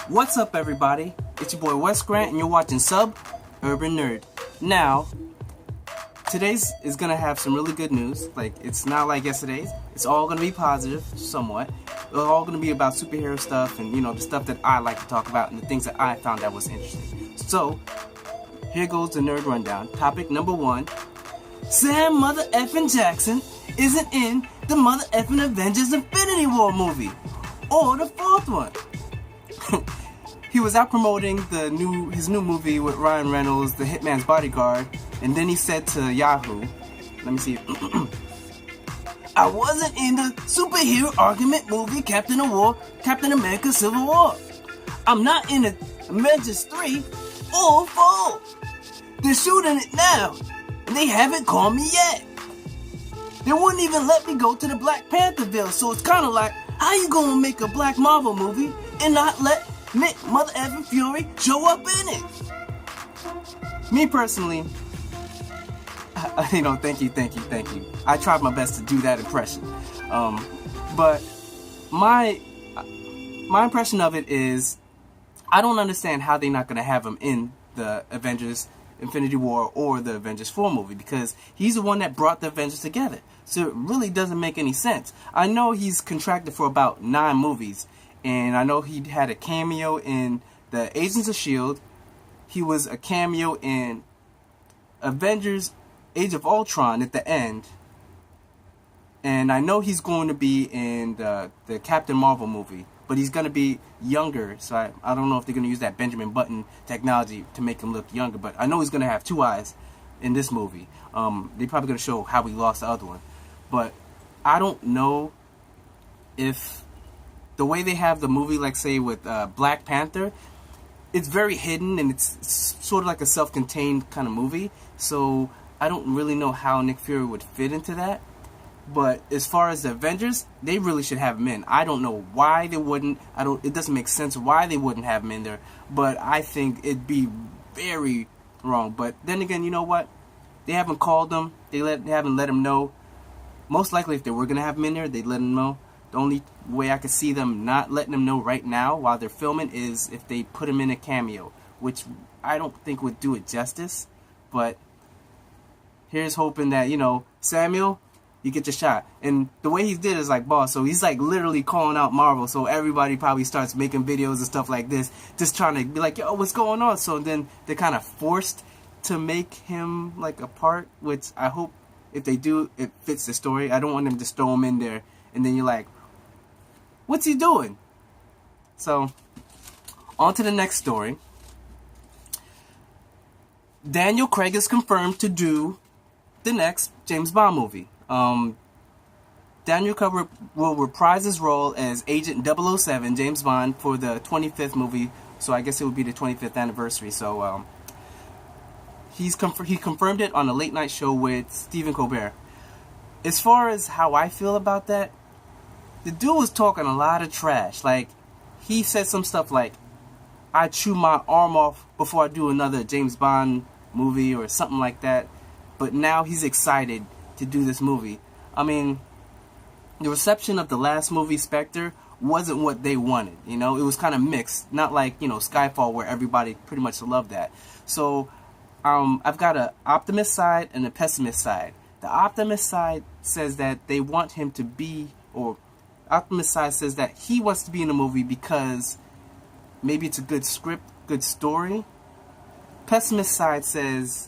What's up, everybody? It's your boy Wes Grant, and you're watching Urban Nerd. Now, today's is gonna have some really good news. Like, it's not like yesterday's. It's all gonna be positive, somewhat. It's all gonna be about superhero stuff and, the stuff that I like to talk about and the things that I found that was interesting. So, here goes the nerd rundown. Topic number 1. Sam Mother Effin Jackson isn't in the Mother Effin Avengers Infinity War movie. Or the 4th one. He was out promoting his new movie with Ryan Reynolds, The Hitman's Bodyguard, and then he said to Yahoo, let me see, I wasn't in the superhero argument movie Captain America Civil War. I'm not in the Avengers 3 or 4. They're shooting it now, and they haven't called me yet. They wouldn't even let me go to the Black Pantherville, so it's kind of like, how you gonna make a Black Marvel movie and not let Nick Mother Effin Fury show up in it? Me personally, thank you. I tried my best to do that impression. But my impression of it is, I don't understand how they're not gonna have him in the Avengers Infinity War or the Avengers 4 movie, because he's the one that brought the Avengers together. So it really doesn't make any sense. I know he's contracted for about 9 movies, and I know he had a cameo in the Agents of S.H.I.E.L.D. He was a cameo in Avengers Age of Ultron at the end. And I know he's going to be in the Captain Marvel movie, but he's going to be younger, so I don't know if they're going to use that Benjamin Button technology to make him look younger, but I know he's going to have 2 eyes in this movie. They're probably going to show how he lost the other one. But I don't know if the way they have the movie, like say with Black Panther, it's very hidden and it's sort of like a self-contained kind of movie. So I don't really know how Nick Fury would fit into that. But as far as the Avengers, they really should have him in. I don't know why they wouldn't. It doesn't make sense why they wouldn't have him in there. But I think it'd be very wrong. But then again, you know what? They haven't called him. They haven't let him know. Most likely, if they were gonna have him in there, they'd let him know. The only way I could see them not letting him know right now while they're filming is if they put him in a cameo, which I don't think would do it justice. But here's hoping that, Samuel, you get your shot. And the way he did is like, boss, so he's like literally calling out Marvel, so everybody probably starts making videos and stuff like this, just trying to be like, yo, what's going on? So then they're kind of forced to make him like a part, which I hope if they do, it fits the story. I don't want them to just throw him in there and then you're like, what's he doing? So, on to the next story. Daniel Craig is confirmed to do the next James Bond movie. Daniel Craig will reprise his role as Agent 007, James Bond, for the 25th movie. So I guess it would be the 25th anniversary. So he confirmed it on a late night show with Stephen Colbert. As far as how I feel about that, the dude was talking a lot of trash. Like, he said some stuff like, I chew my arm off before I do another James Bond movie or something like that. But now he's excited to do this movie. I mean, the reception of the last movie, Spectre, wasn't what they wanted. It was kind of mixed. Not like, Skyfall, where everybody pretty much loved that. So, I've got an optimist side and a pessimist side. The optimist side says that they want him to be, or optimist side says that he wants to be in the movie because maybe it's a good script, good story. Pessimist side says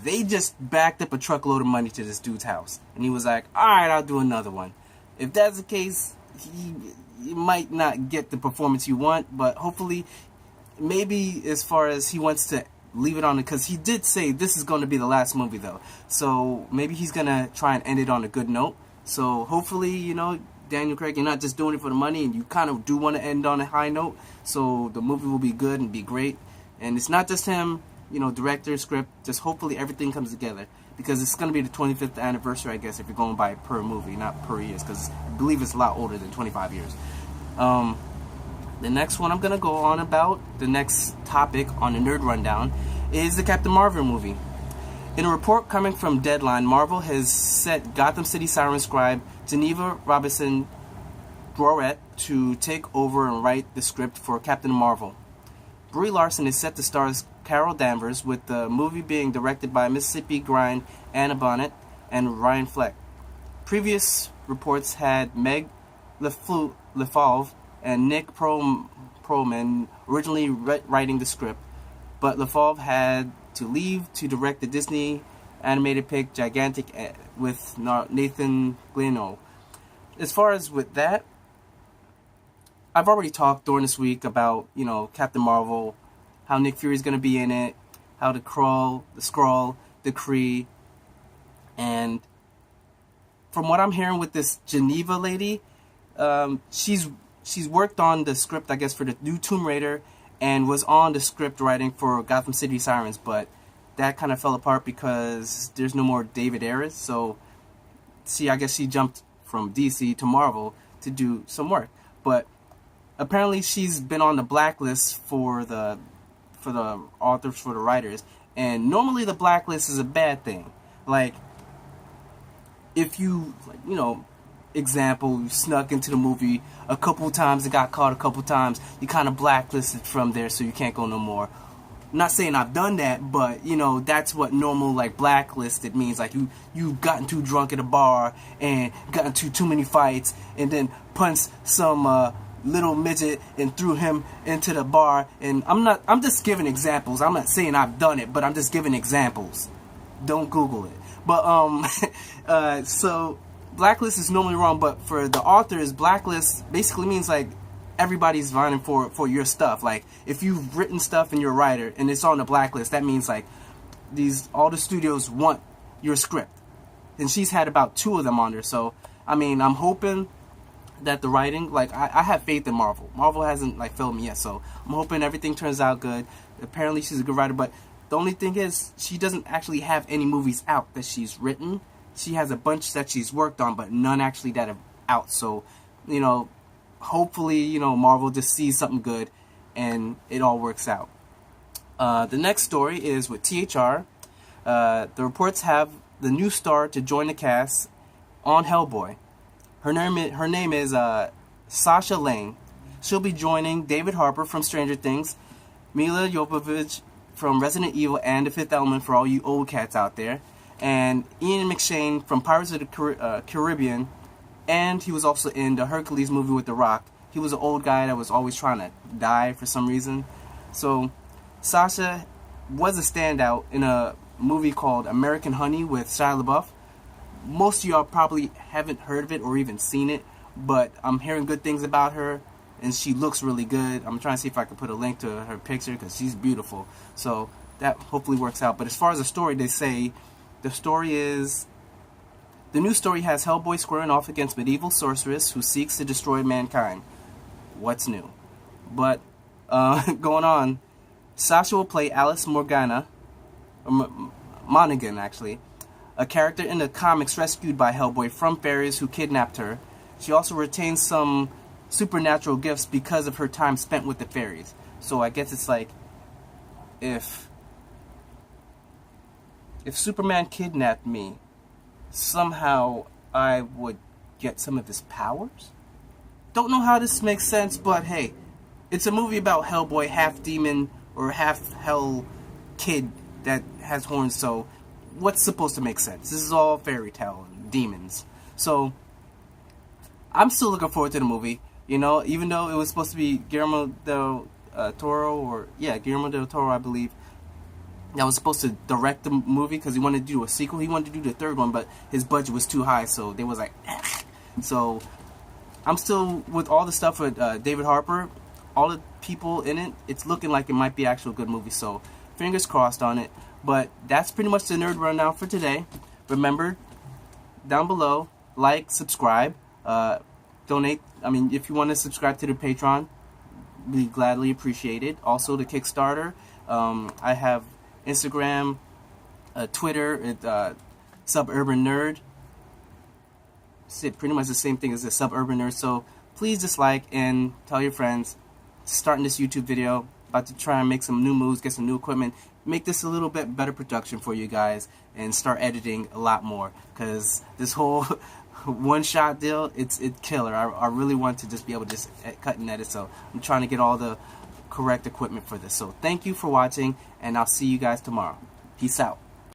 they just backed up a truckload of money to this dude's house. And he was like, alright, I'll do another one. If that's the case, he might not get the performance you want, but hopefully, maybe as far as he wants to leave it on it, because he did say this is going to be the last movie though. So maybe he's going to try and end it on a good note. So hopefully, Daniel Craig, you're not just doing it for the money, and you kind of do want to end on a high note. So the movie will be good and be great. And it's not just him, director, script, just hopefully everything comes together. Because it's going to be the 25th anniversary, I guess, if you're going by per movie, not per years. Because I believe it's a lot older than 25 years. The next one I'm going to go on about, the next topic on the Nerd Rundown, is the Captain Marvel movie. In a report coming from Deadline, Marvel has set Gotham City Siren Scribe Geneva Robinson Breauret to take over and write the script for Captain Marvel. Brie Larson is set to star as Carol Danvers, with the movie being directed by Mississippi Grind, Anna Bonnet, and Ryan Fleck. Previous reports had Meg LeFauve and Nick Perlman originally writing the script, but LeFauve had to leave to direct the Disney animated pick Gigantic with Nathan Gleno. As far as with that, I've already talked during this week about, Captain Marvel, how Nick Fury's going to be in it, how the Skrull, the Kree, and from what I'm hearing with this Geneva lady, she's worked on the script, I guess, for the new Tomb Raider, and was on the script writing for Gotham City Sirens, but that kind of fell apart because there's no more David Ayers, so I guess she jumped from DC to Marvel to do some work. But apparently she's been on the blacklist for the authors, for the writers, and normally the blacklist is a bad thing. Like, if you, example, you snuck into the movie a couple times and got caught a couple times, you kind of blacklisted from there, so you can't go no more. I'm not saying I've done that, but that's what normal blacklisted means. Like you've gotten too drunk at a bar and gotten too many fights, and then punched some little midget and threw him into the bar. And I'm just giving examples. I'm not saying I've done it, but I'm just giving examples. Don't Google it. But so blacklist is normally wrong, but for the authors, blacklist basically means everybody's vying for your stuff. Like, if you've written stuff and you're a writer and it's on the blacklist, that means all the studios want your script. And she's had about 2 of them on there. So I'm hoping that the writing, I have faith in Marvel. Marvel hasn't failed me yet, so I'm hoping everything turns out good. Apparently she's a good writer, but the only thing is she doesn't actually have any movies out that she's written. She has a bunch that she's worked on, but none actually that are out. So hopefully, Marvel just sees something good and it all works out. The next story is with THR. The reports have the new star to join the cast on Hellboy. Her name is Sasha Lane. She'll be joining David Harbour from Stranger Things, Mila Jovovich from Resident Evil and The Fifth Element for all you old cats out there, and Ian McShane from Pirates of the Caribbean. And he was also in the Hercules movie with The Rock. He was an old guy that was always trying to die for some reason. So Sasha was a standout in a movie called American Honey with Shia LaBeouf. Most of y'all probably haven't heard of it or even seen it, but I'm hearing good things about her, and she looks really good. I'm trying to see if I can put a link to her picture because she's beautiful. So that hopefully works out. But as far as the story, they say the story is... The new story has Hellboy squaring off against medieval sorceress who seeks to destroy mankind. What's new? But, going on, Sasha will play Alice Morgana, or Monaghan actually, a character in the comics rescued by Hellboy from fairies who kidnapped her. She also retains some supernatural gifts because of her time spent with the fairies. So I guess it's if Superman kidnapped me, somehow I would get some of his powers? Don't know how this makes sense, but hey, it's a movie about Hellboy, half demon or half hell kid that has horns, so what's supposed to make sense? This is all fairy tale and demons. So I'm still looking forward to the movie, even though it was supposed to be Guillermo del Toro, I believe, that was supposed to direct the movie because he wanted to do a sequel. He wanted to do the 3rd one, but his budget was too high, so they was like, eh. So I'm still with all the stuff with David Harbour, all the people in it. It's looking like it might be actually a good movie, so fingers crossed on it. But that's pretty much the nerd rundown for today. Remember, down below, like, subscribe, donate. If you want to subscribe to the Patreon, we gladly appreciate it. Also, the Kickstarter. I have Instagram, Twitter, Suburban Nerd. It's pretty much the same thing as the Suburban Nerd. So please just like and tell your friends. Starting this YouTube video, about to try and make some new moves, get some new equipment, make this a little bit better production for you guys, and start editing a lot more. Because this whole one-shot deal, it's killer. I really want to just be able to just cut and edit, so I'm trying to get all the correct equipment for this. So thank you for watching, and I'll see you guys tomorrow. Peace out.